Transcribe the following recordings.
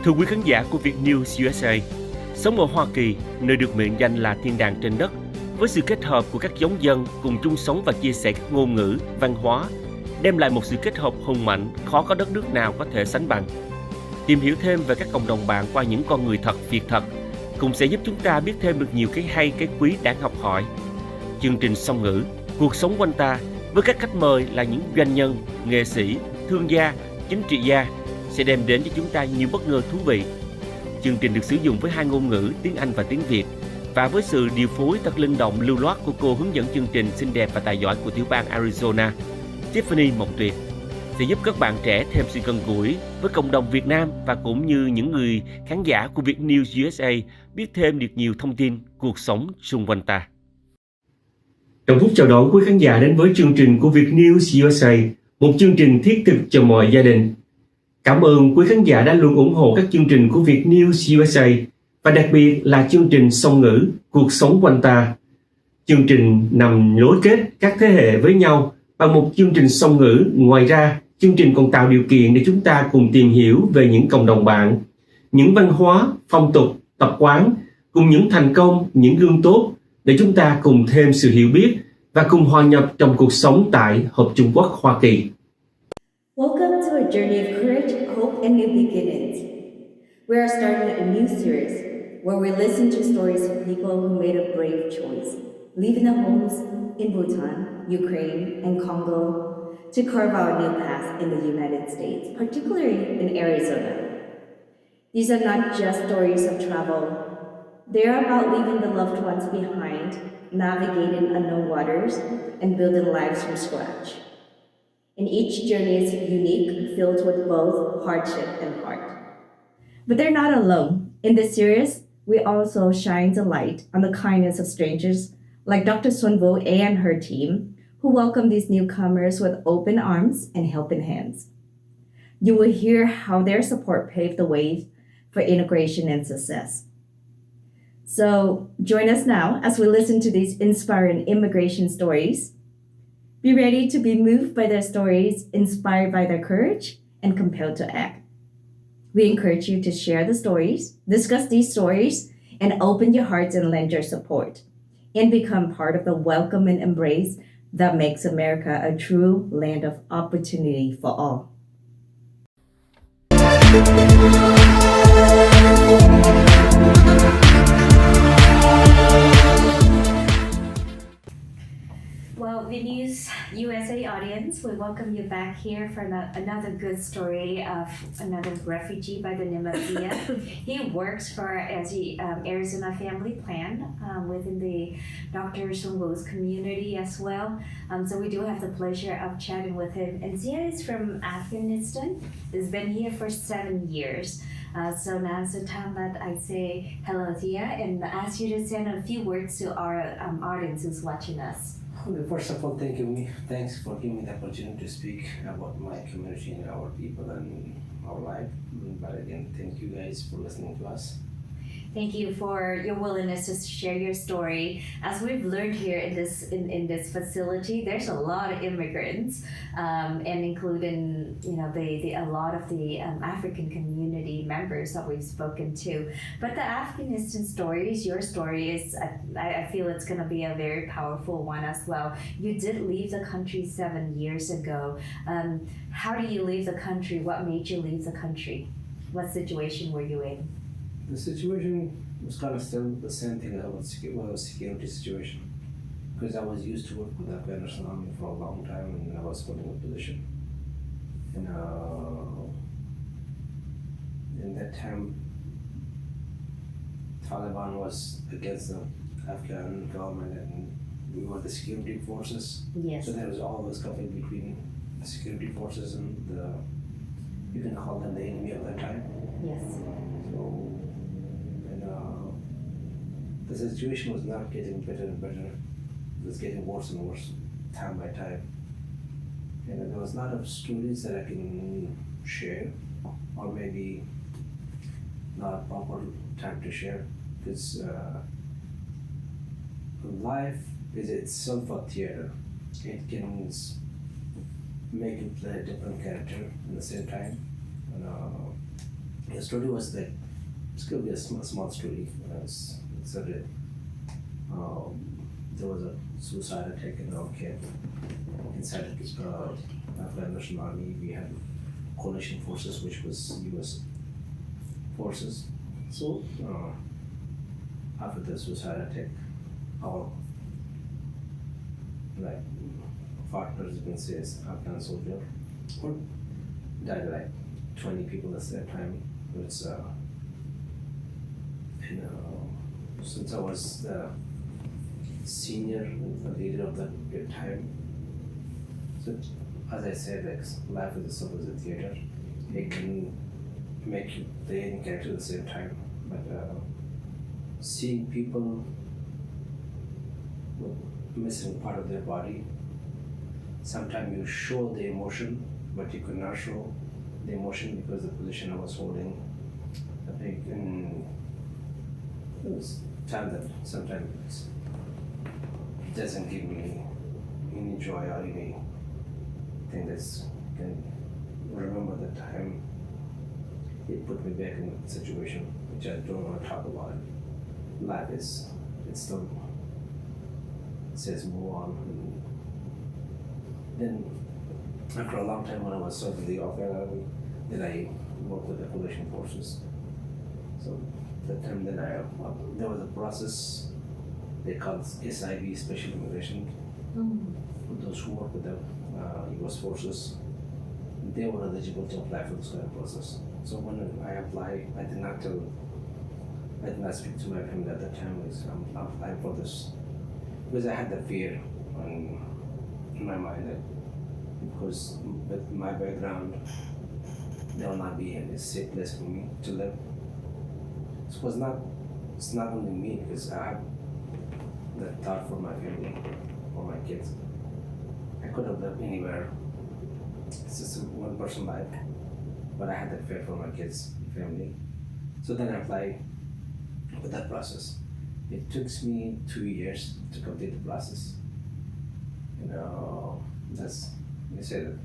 Thưa quý khán giả của VietNEWS USA, sống ở Hoa Kỳ, nơi được mệnh danh là thiên đàng trên đất, với sự kết hợp của các giống dân cùng chung sống và chia sẻ các ngôn ngữ, văn hóa, đem lại một sự kết hợp hùng mạnh khó có đất nước nào có thể sánh bằng. Tìm hiểu thêm về các cộng đồng bạn qua những con người thật, việc thật, cũng sẽ giúp chúng ta biết thêm được nhiều cái hay, cái quý đáng học hỏi. Chương trình song ngữ, cuộc sống quanh ta, với các khách mời là những doanh nhân, nghệ sĩ, thương gia, chính trị gia, sẽ đem đến cho chúng ta nhiều bất ngờ thú vị. Chương trình được sử dụng với 2 ngôn ngữ, tiếng Anh và tiếng Việt, và với sự điều phối thật linh động lưu loát của cô hướng dẫn chương trình xinh đẹp và tài giỏi của tiểu bang Arizona, Tiffany Mộng Tuyệt, sẽ giúp các bạn trẻ thêm sự gần gũi với cộng đồng Việt Nam và cũng như những người khán giả của Viet News USA biết thêm được nhiều thông tin cuộc sống xung quanh ta. Trọng Phúc chào đón quý khán giả đến với chương trình của Viet News USA, một chương trình thiết thực cho mọi gia đình. Cảm ơn quý khán giả đã luôn ủng hộ các chương trình của Viet News USA và đặc biệt là chương trình song ngữ cuộc sống quanh ta. Chương trình nằm nối kết các thế hệ với nhau bằng một chương trình song ngữ. Ngoài ra, chương trình còn tạo điều kiện để chúng ta cùng tìm hiểu về những cộng đồng bạn, những văn hóa, phong tục, tập quán, cùng những thành công, những gương tốt để chúng ta cùng thêm sự hiểu biết và cùng hòa nhập trong cuộc sống tại Hợp Trung Quốc Hoa Kỳ. Welcome to a journey of courage, hope, and new beginnings. We are starting a new series where we listen to stories of people who made a brave choice, leaving their homes in Bhutan, Ukraine, and Congo to carve out new paths in the United States, particularly in Arizona. These are not just stories of travel. They are about leaving the loved ones behind, navigating unknown waters, and building lives from scratch. And each journey is unique, filled with both hardship and heart. But they're not alone. In this series, we also shine the light on the kindness of strangers like Dr. Sun Vo and her team, who welcome these newcomers with open arms and helping hands. You will hear how their support paved the way for integration and success. So join us now as we listen to these inspiring immigration stories. Be ready to be moved by their stories, inspired by their courage, and compelled to act. We encourage you to share the stories, discuss these stories, and open your hearts and lend your support, and become part of the welcome and embrace that makes America a true land of opportunity for all. Well, VietNews USA audience, we welcome you back here for another good story of another refugee by the name of Zia. He works for Arizona Family Plan within the Dr. Sun Vo's community as well. So we do have the pleasure of chatting with him. And Zia is from Afghanistan. He's been here for 7 years. So now's the time that I say hello, Zia, and ask you to send a few words to our audience who's watching us. First of all, thanks for giving me the opportunity to speak about my community and our people and our life. But again, thank you guys for listening to us. Thank you for your willingness to share your story. As we've learned here in this facility, there's a lot of immigrants, and including a lot of the African community members that we've spoken to. But the Afghanistan stories, your story is, I feel it's going to be a very powerful one as well. You did leave the country 7 years ago. How do you leave the country? What made you leave the country? What situation were you in? The situation was kind of still the same thing about security situation, because I was used to work with the Afghanistan Army for a long time and I was holding a position. And in that time, Taliban was against the Afghan government and we were the security forces. Yes. So there was always conflict between the security forces and you can call them the enemy of that time. Yes. So, the situation was not getting better and better. It was getting worse and worse, time by time. And there was a lot of stories that I can share, or maybe not a proper time to share, because life is itself a theater. It can make you play a different character at the same time. And The story was that it's going to be a small story. There was a suicide attack in our camp inside the Afghanistan army. We had coalition forces, which was U.S. forces. So after the suicide attack, our partners, you can say, as Afghan soldier, died like 20 people at that time. It's since I was the senior leader of that time, so as I said, like life is a as a theater. It can make you play and character at the same time, but seeing people missing part of their body, sometimes you show the emotion, but you could not show the emotion because the position I was holding. I think it was time that sometimes it doesn't give me any joy or anything that's can remember the time. It put me back in a situation which I don't want to talk about. Life it still says move on. And then after a long time when I was serving the Afghan army, then I worked with the coalition forces. So that time then there was a process they called SIV, Special Immigration. For those who work with the US forces, they were eligible to apply for this kind of process. So when I applied, I did not speak to my family at the time. I'm applying for this because I had the fear in my mind that because with my background, there will not be any safe place for me to live. It's not only me because I have that thought for my family, for my kids. I could have lived anywhere. It's just a one person life, but I had that fear for my kids, family. So then I applied for that process. It took me 2 years to complete the process. That's, you said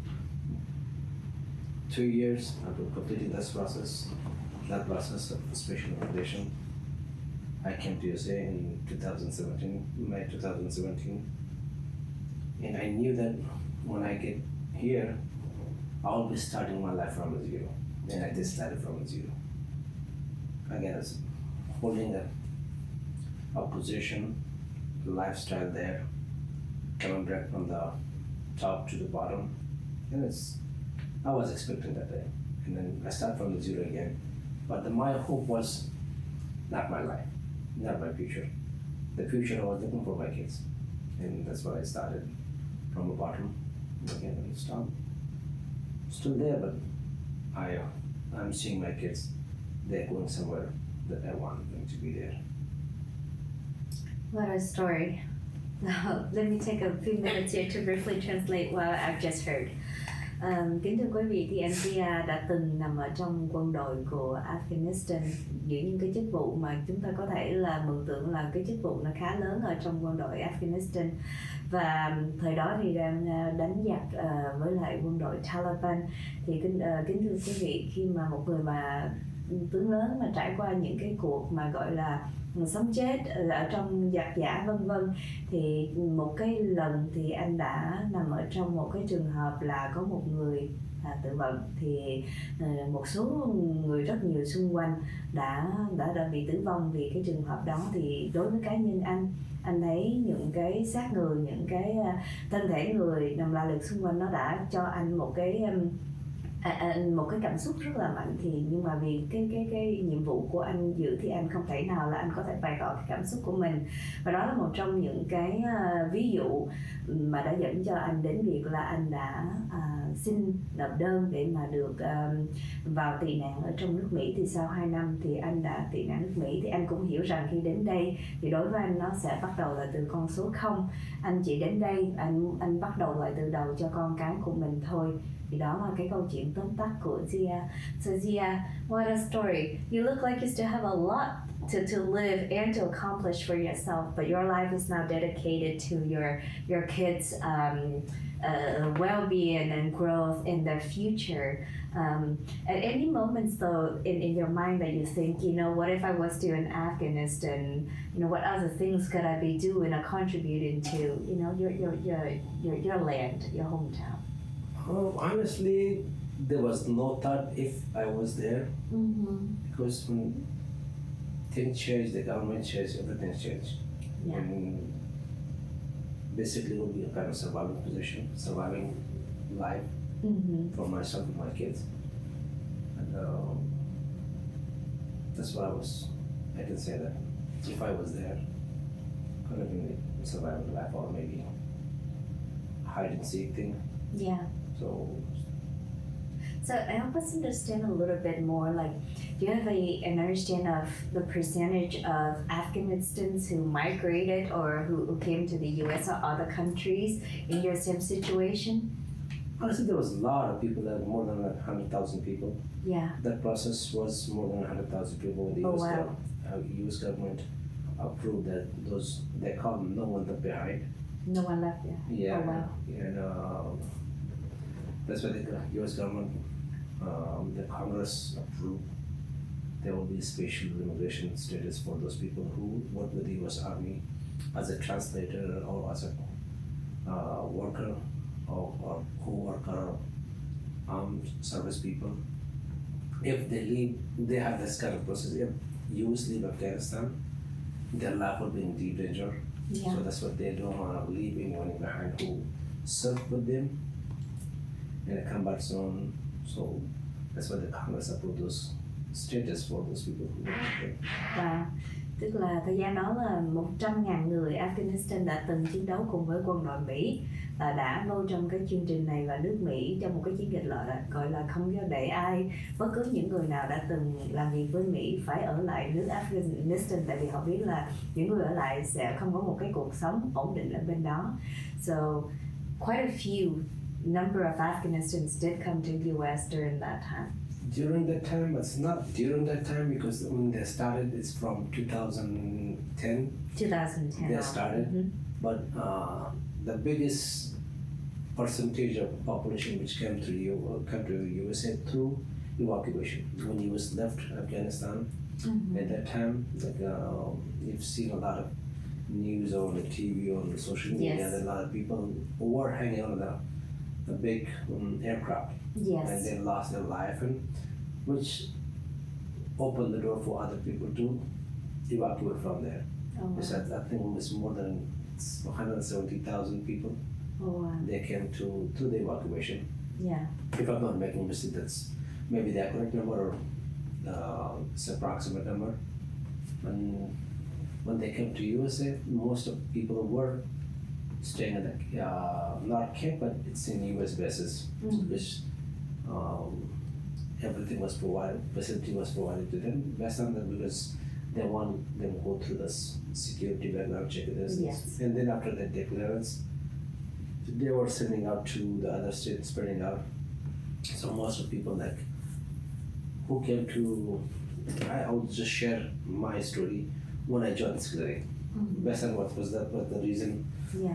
2 years after completing this process, that process of special immigration. I came to USA in 2017, May 2017. And I knew that when I get here, I'll be starting my life from zero. And I did start it from zero. Again, it's holding a position, lifestyle there, coming back from the top to the bottom. And I was expecting that day. And then I start from the zero again. But my hope was not my life, not my future. The future I was looking for my kids. And that's why I started from the bottom again and stop. Still there, but I'm seeing my kids. They're going somewhere that I want them to be there. What a story. Now, let me take a few minutes here to briefly translate what I've just heard. Kính thưa quý vị, thì anh Zia đã từng nằm ở trong quân đội của Afghanistan giữ những cái chức vụ mà chúng ta có thể là mường tượng là cái chức vụ nó khá lớn ở trong quân đội Afghanistan, và thời đó thì đang đánh giặc với lại quân đội Taliban. Thì kính thưa quý vị, khi mà một người mà tướng lớn mà trải qua những cái cuộc mà gọi là sống chết ở trong giặc giả vân vân, thì một cái lần thì anh đã nằm ở trong một cái trường hợp là có một người tự vận, thì một số người rất nhiều xung quanh đã bị tử vong vì cái trường hợp đó. Thì đối với cá nhân anh thấy những cái xác người, những cái thân thể người nằm la liệt xung quanh, nó đã cho anh một cái cảm xúc rất là mạnh. Thì nhưng mà vì cái nhiệm vụ của anh giữ thì anh không thể nào là anh có thể bày tỏ cái cảm xúc của mình, và đó là một trong những cái ví dụ mà đã dẫn cho anh đến việc là anh đã xin nộp đơn để mà được vào tị nạn ở trong nước Mỹ. Thì sau 2 năm thì anh đã tị nạn nước Mỹ. Thì anh cũng hiểu rằng khi đến đây thì đối với anh nó sẽ bắt đầu là từ con số 0. Anh chỉ đến đây, anh bắt đầu lại từ đầu cho con cái của mình thôi. Thì đó là cái câu chuyện tóm tắt của Zia. So Zia, what a story. You look like you still have a lot to live and to accomplish for yourself, but your life is now dedicated to your kids' well-being and growth in their future. At any moments though in your mind that you think, what if I was still in Afghanistan, what other things could I be doing or contributing to, your land, your hometown? Honestly, there was no thought if I was there, because when things change, the government changed, everything changed. Yeah. And basically it would be a kind of survival position, surviving life for myself and my kids. And that's why I can say that if I was there, could have been a survival life or maybe hide and seek thing. Yeah. So help us understand a little bit more, like, do you have an understanding of the percentage of Afghanistans who migrated or who came to the US or other countries in your same situation? Honestly, there was a lot of people, there were more than 100,000 people. Yeah. That process was more than 100,000 people. The US government approved that they call them no one left behind. No one left there. Yeah. Oh, wow. And that's why the US government, the Congress approved there will be special immigration status for those people who work with the US Army as a translator or as a worker or co-worker, service people. If they leave, they have this kind of process. If US leave Afghanistan, their life will be in deep danger. Yeah. So that's what they don't want to leave anyone behind who served with them in a combat zone. So that's why the Congress approved those status for those people who work there. Wow. Tức là thời gian đó là 100.000 người Afghanistan đã từng chiến đấu cùng với quân đội Mỹ đã vô trong cái chương trình này, và nước Mỹ trong một cái chiến dịch gọi là không cho để ai, bất cứ những người nào đã từng làm việc với Mỹ phải ở lại nước Afghanistan, tại vì họ biết là những người ở lại sẽ không có một cái cuộc sống ổn định ở bên đó. So quite a few number of Afghanistans did come to US during that time. During that time, but it's not during that time because when they started, it's from 2010. 2010. They started, but the biggest percentage of population which came to USA through evacuation. When US left Afghanistan, at that time, you've seen a lot of news on the TV, on the social media, Yes. that a lot of people were hanging on the big aircraft. Yes. And they lost their life, and which opened the door for other people to evacuate from there. Oh, wow. Because I think it was more than 170,000 people. Oh, wow. They came through the evacuation. Yeah. If I'm not making a mistake, that's maybe the correct number or it's approximate number. And when they came to USA, most of people were staying in the not camp, but it's in US bases, which everything was provided, facility was provided to them based on that, because they want them to go through this security background check. Yes. And then after that, the clearance, they were sending out to the other states, spreading out. So most of people who came to, I'll just share my story when I joined this clinic. Based on what was the reason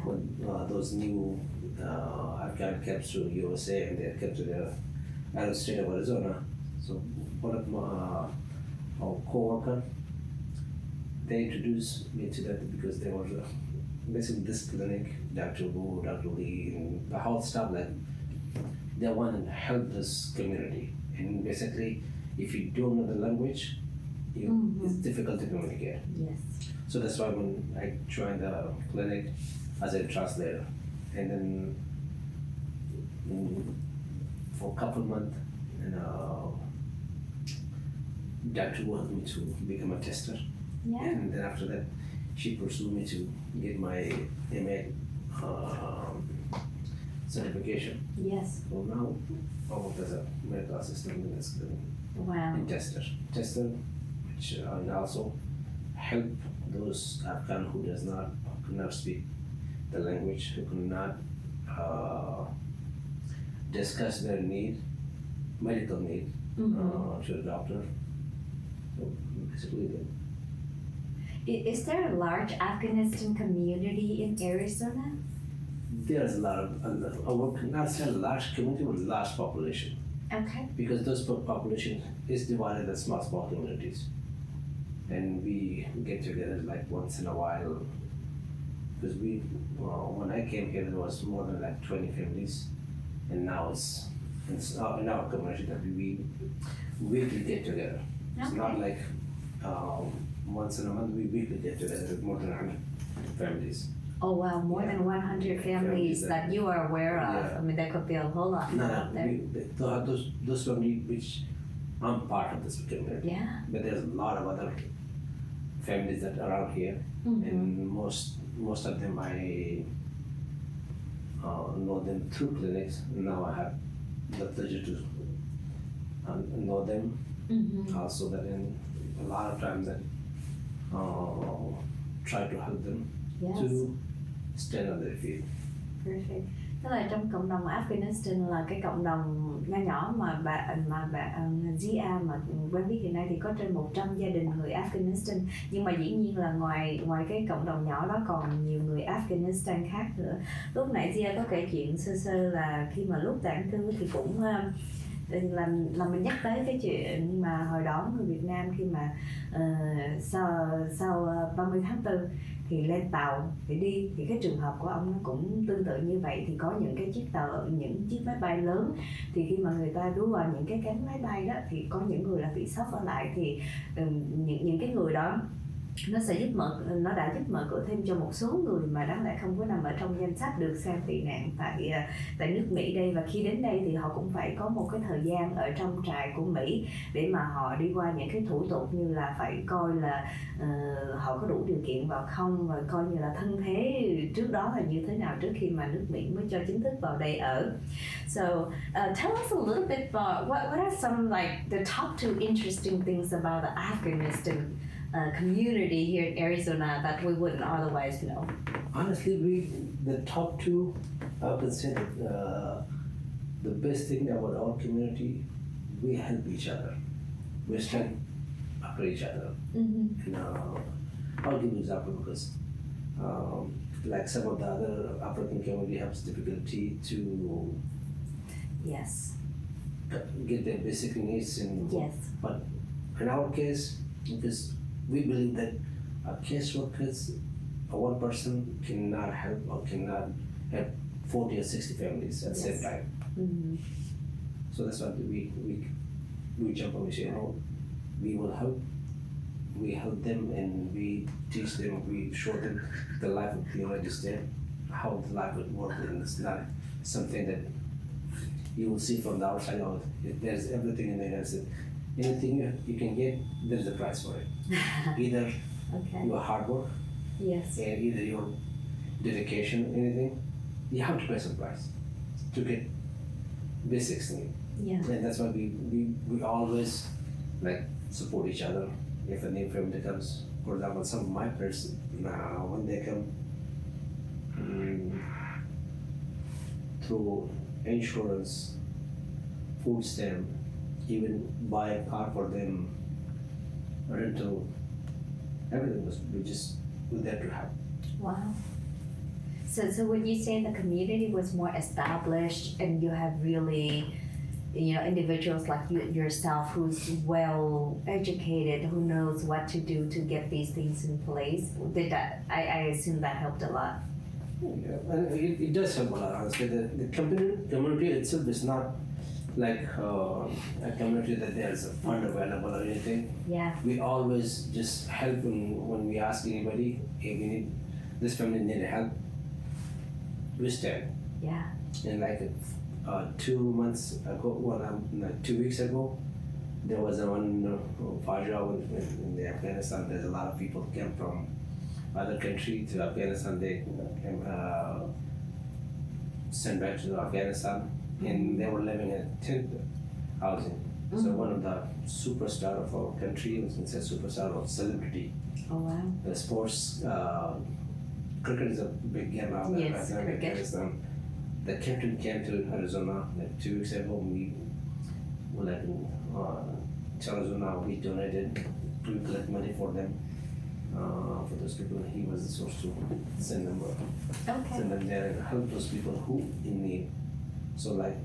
when those new Afghan came to USA and they came to the state of Arizona. So one of my co-worker, they introduced me to that because they were basically this clinic, Dr. Wu, Dr. Lee, and the whole staff, they want to help this community. And basically, if you don't know the language, it's difficult to communicate. Yes. So that's why when I joined the clinic as a translator, and then for a couple of months, Dr. wanted me to become a tester. Yeah. And then after that, she pursued me to get my MA certification. Yes. So now I work as a medical assistant in this clinic. Wow. And tester, which and also help those Afghan who could not speak the language, who could not discuss their medical need to the doctor. So basically, Is there a large Afghanistan community in Arizona? There's a lot of, I would not say a large community, but large population. Okay. Because those population is divided in small communities. And we get together like once in a while. Because when I came here, there was more than like 20 families. And now it's in our community that we weekly get together. It's Okay. not like once in a month, we weekly get together with more than 100 families. Oh wow, more than 100 families that you are aware of. Yeah. I mean, there could be a whole lot more out there. Those families which I'm part of this community. Yeah. But there's a lot of other families that are around here, and most of them I know them through clinics. Now I have the pleasure to know them. Also, that in a lot of times that try to help them Yes. to stand on their feet. Perfect. Tức là trong cộng đồng Afghanistan là cái cộng đồng nho nhỏ mà bạn Zia mà quen biết hiện nay thì có trên 100 gia đình người Afghanistan, nhưng mà dĩ nhiên là ngoài cái cộng đồng nhỏ đó còn nhiều người Afghanistan khác nữa. Lúc nãy Zia có kể chuyện sơ sơ là khi mà lúc tản cư thì cũng là mình nhắc tới cái chuyện mà hồi đó người Việt Nam khi mà sau 30 tháng 4 thì lên tàu để đi, thì cái trường hợp của ông nó cũng tương tự như vậy. Thì có những cái những chiếc máy bay lớn, thì khi mà người ta đu vào những cái cánh máy bay đó thì có những người là bị sốc ở lại, thì những cái người đó nó đã giúp mở cửa thêm cho một số người mà đáng lẽ không có nằm ở trong danh sách được sang tị nạn tại nước Mỹ đây. Và khi đến đây thì họ cũng phải có một cái thời gian ở trong trại của Mỹ để mà họ đi qua những cái thủ tục như là phải coi là họ có đủ điều kiện vào không, và coi như là thân thế trước đó là như thế nào trước khi mà nước Mỹ mới cho chính thức vào đây ở. So tell us a little bit about what are some like the top 2 interesting things about the Afghanistan community here in Arizona that we wouldn't otherwise know? Honestly, the top 2, I would say that the best thing about our community, we help each other. We stand up for each other. And I'll give you an example because like some of the other African community has difficulty to get their basic needs in. Yes. But in our case, because we believe that caseworkers, one person cannot help or cannot help 40 or 60 families at the same time. So that's why we jump on, we say, we will help. We help them and we teach them, we show them the life of the United States, how the life would work, and it's not something that you will see from the outside. There's everything in the United States. Anything you can get, there's a price for it. Either your hard work, Yes. and either your dedication, anything, you have to pay some price to get basics in it. Yeah. And that's why we always like support each other. If a new family comes, for example, some of my parents, when they come through insurance, food stamp, even buy a car for them, rental, everything we're there to help. Wow. So when you say the community was more established and you have really, individuals like yourself who's well educated, who knows what to do to get these things in place, I assume that helped a lot. Yeah, and it does help a lot, honestly. The community itself is not like a community that there's a fund available or anything. Yeah. We always just help when we ask anybody, hey, this family need help, we stand. Yeah. And like 2 months ago, 2 weeks ago, there was one Fajr in Afghanistan. There's a lot of people came from other country to Afghanistan. They came sent back to Afghanistan, and they were living in tent housing. So one of the superstar of our country, was considered superstar or celebrity. Oh wow. The sports, cricket is a big game out there. Yes, in cricket. Afghanistan. The captain came to Arizona like 2 weeks ago. We to Arizona, we donated, we collect money for them. for those people. He was the source to send them there and help those people who in need. So like,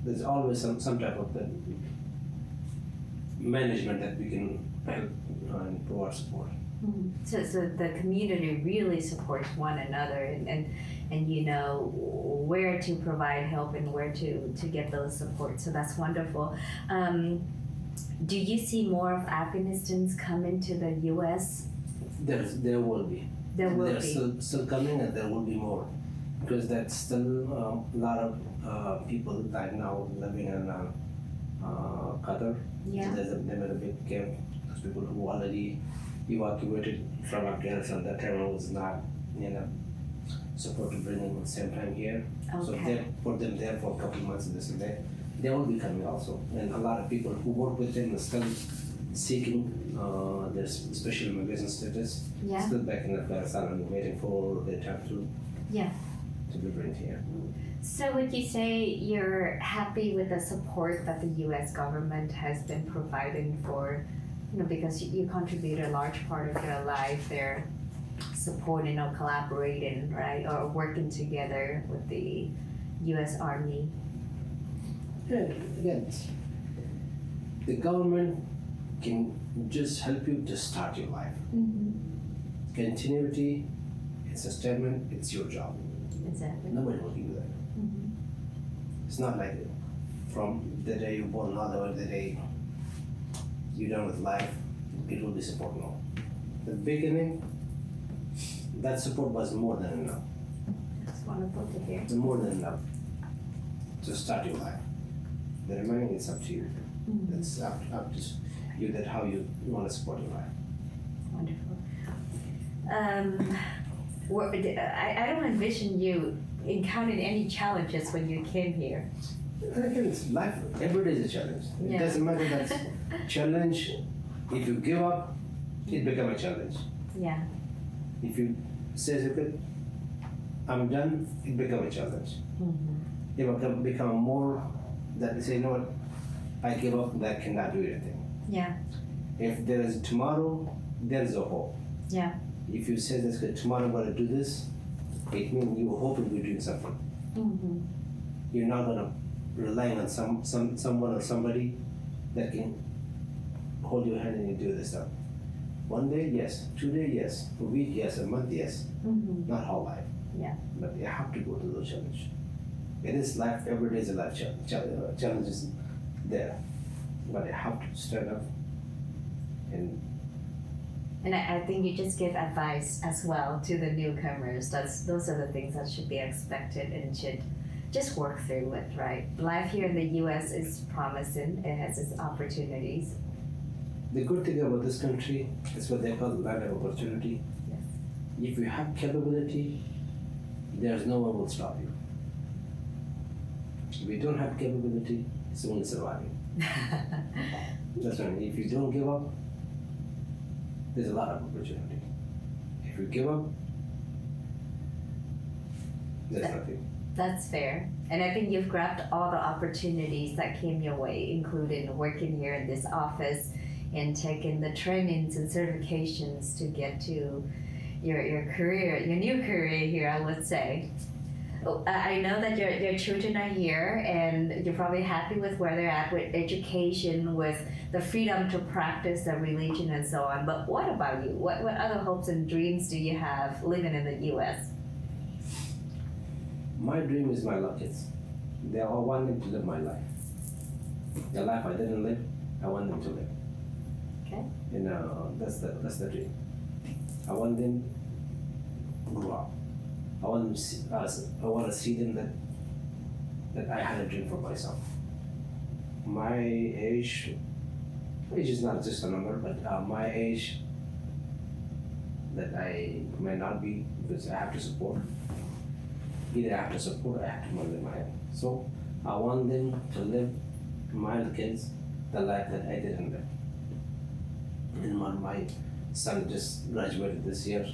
there's always some type of the management that we can help and provide support. So the community really supports one another, and you know where to provide help and where to get those support. So that's wonderful. Do you see more of Afghanistans come into the U.S.? There will be. They're still coming, and there will be more, because that's still a lot of people right now living in Qatar. Yeah. So they made a big camp. Those people who already evacuated from Afghanistan, that time was not support to bring them at the same time here. Okay. So they put them there for a couple of months, this and that. They will be coming also, and a lot of people who work with them are still seeking their special immigration status, Yeah. still back in Afghanistan and waiting for their time to be brought here. So would you say you're happy with the support that the U.S. government has been providing for, because you contribute a large part of your life there, supporting or collaborating, right, or working together with the U.S. Army? Yeah, again, the government can just help you to start your life. Continuity, it's a statement, it's your job. Exactly. Nobody will give you that. It's not like from the day you're born all the way to the day you're done with life, it will be support now. The beginning, that support was more than enough. That's wonderful to hear. It's more than enough to start your life. The remaining is up to you. That's up to you, that how you want to support your life. Wonderful. I don't envision you encountered any challenges when you came here. Again, it's life. Every day is a challenge. Yeah. It doesn't matter that challenge. If you give up, it becomes a challenge. Yeah. If you say, okay, I'm done, it becomes a challenge. It will become more that you say, no, what, I give up, that cannot do anything. Yeah. If there is tomorrow, there is a hope. Yeah. If you say this, tomorrow I'm going to do this, it means you hope to be doing something. You're not going to rely on someone or somebody that can hold your hand and you do this stuff. One day, yes. 2 days, yes. A week, yes. A month, yes. Not whole life. Yeah. But you have to go to those challenges. It is life, every day is a life challenge. Challenges there. But you have to stand up and I think you just give advice as well to the newcomers. Those are the things that should be expected and should just work through it, right? Life here in the U.S. is promising. It has its opportunities. the good thing about this country is what they call land of opportunity. Yes. If you have capability, there's no one will stop you. If you don't have capability, it's only surviving. That's right. If you don't give up, there's a lot of opportunity. If you give up, there's nothing. That's fair. And I think you've grabbed all the opportunities that came your way, including working here in this office and taking the trainings and certifications to get to your career, your new career here, I would say. I know that your children are here and you're probably happy with where they're at with education, with the freedom to practice their religion and so on. But what about you? What other hopes and dreams do you have living in the U.S.? My dream is my kids. They all wanting to live my life. The life I didn't live, I want them to live. Okay. And that's the dream. I want them to grow up. I want to see them that I had a dream for myself. My age is not just a number, but my age that I may not be, because I have to support. Either I have to support or I have to live my life. So I want them to live, my kids, the life that I didn't live. And my son just graduated this year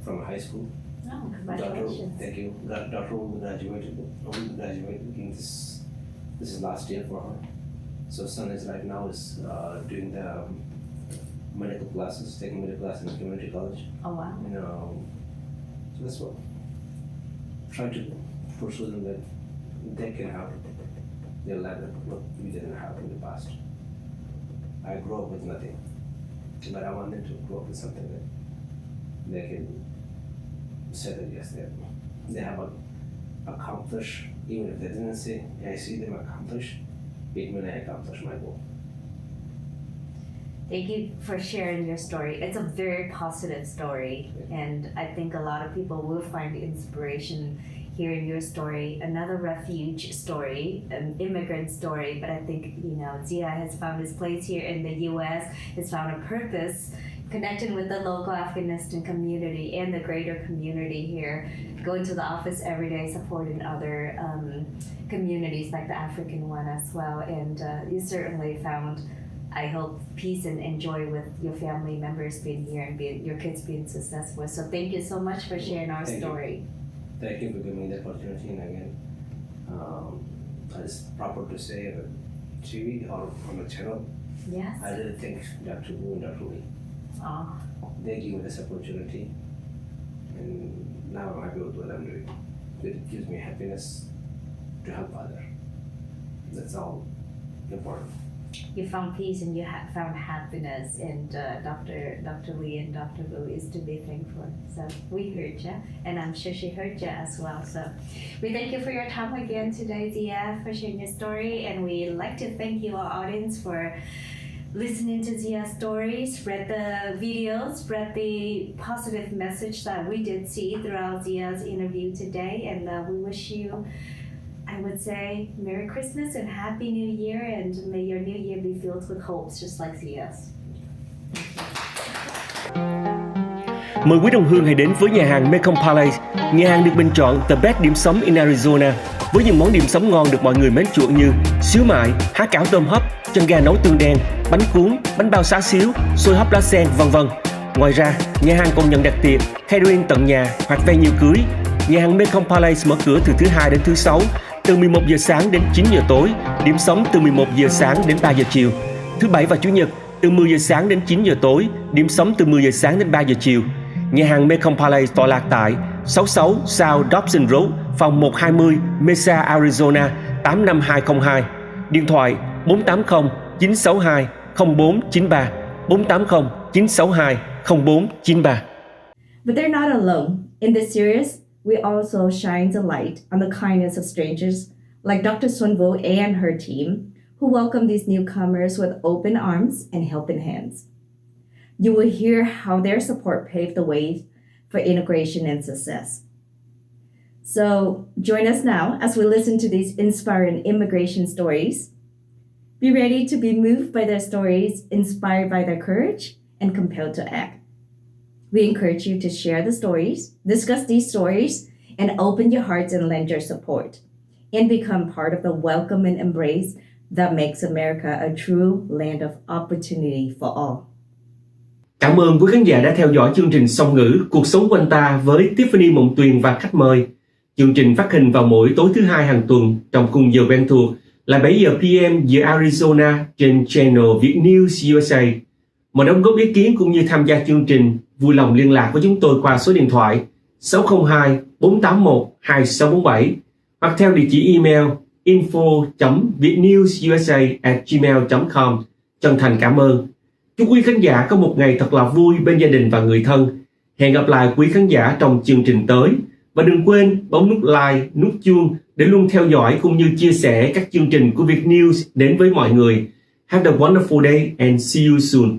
from high school. Oh, congratulations. Thank you. Daughter will graduate in this is last year for her. So son is right now is doing the medical classes, taking medical classes in community college. Oh, wow. You know, so that's what try to pursue them that they can have their life what we didn't have in the past. I grew up with nothing, but I want them to grow up with something that they can say that yes, they have accomplished, even if they didn't say, I see them accomplish, it means I accomplished my goal. Thank you for sharing your story. It's a very positive story, and I think a lot of people will find inspiration hearing your story. Another refuge story, an immigrant story, but I think, you know, Zia has found his place here in the U.S., has found a purpose, connecting with the local Afghanistan community and the greater community here, going to the office every day, supporting other communities like the African one as well, and you certainly found, I hope, peace and joy with your family members being here and your kids being successful. So thank you so much for sharing our story. Thank you for giving me the opportunity. And again, it's proper to say that TV or on the channel, Yes. I really thank Dr. Wu and Dr. Lee. Oh, They give me this opportunity, and now I'm happy with what I'm doing. It gives me happiness to help others. That's all important. you found peace and you found happiness, and Dr. Lee and Dr. Wu is to be thankful. So we heard you, and I'm sure she heard you as well. So we thank you for your time again today, Zia, for sharing your story, and we like to thank you, our audience, for listening to Zia's story. Spread the videos, spread the positive message that we did see throughout Zia's interview today, and we wish you, I would say, Merry Christmas and Happy New Year, and may your new year be filled with hopes just like Zia's. Mời quý đồng hương hãy đến với nhà hàng Mekong Palace, nhà hàng được bình chọn The Best Điểm Sống in Arizona, với những món điểm sống ngon được mọi người mến chuộng như xíu mại, há cảo tôm hấp, chân gà nấu tương đen, bánh cuốn, bánh bao xá xíu, xôi hấp lá sen, v.v. Ngoài ra, nhà hàng còn nhận đặt tiệc, catering tận nhà hoặc venue cưới. Nhà hàng Mekong Palace mở cửa từ thứ Hai đến thứ Sáu, từ 11 giờ sáng đến 9 giờ tối, điểm sống từ 11 giờ sáng đến 3 giờ chiều. Thứ Bảy và Chủ nhật, từ 10 giờ sáng đến 9 giờ tối, điểm sống từ 10 giờ sáng đến 3 giờ chiều. Nhà hàng Mekong Palace tọa lạc tại 66 South Dobson Road, phòng 120, Mesa, Arizona 85202. Điện thoại 480 962 0493 480 962 0493. But they're not alone. In this series, we also shine the light on the kindness of strangers like Dr. Sun Vo and her team, who welcome these newcomers with open arms and helping hands. You will hear how their support paved the way for integration and success. So join us now as we listen to these inspiring immigration stories. Be ready to be moved by their stories, inspired by their courage, and compelled to act. We encourage you to share the stories, discuss these stories, and open your hearts and lend your support, and become part of the welcome and embrace that makes America a true land of opportunity for all. Cảm ơn quý khán giả đã theo dõi chương trình Song ngữ Cuộc sống quanh ta với Tiffany Mộng Tuyền và khách mời. Chương trình phát hình vào mỗi tối thứ Hai hàng tuần trong khung giờ quen thuộc là 7 giờ PM giờ Arizona trên channel Viet News USA. Mọi đóng góp ý kiến cũng như tham gia chương trình, vui lòng liên lạc với chúng tôi qua số điện thoại 602 481 2647 hoặc theo địa chỉ email info.vietnewsusa@gmail.com. Chân thành cảm ơn. Chúc quý khán giả có một ngày thật là vui bên gia đình và người thân. Hẹn gặp lại quý khán giả trong chương trình tới. Và đừng quên bấm nút like, nút chuông để luôn theo dõi cũng như chia sẻ các chương trình của Viet News đến với mọi người. Have a wonderful day and see you soon.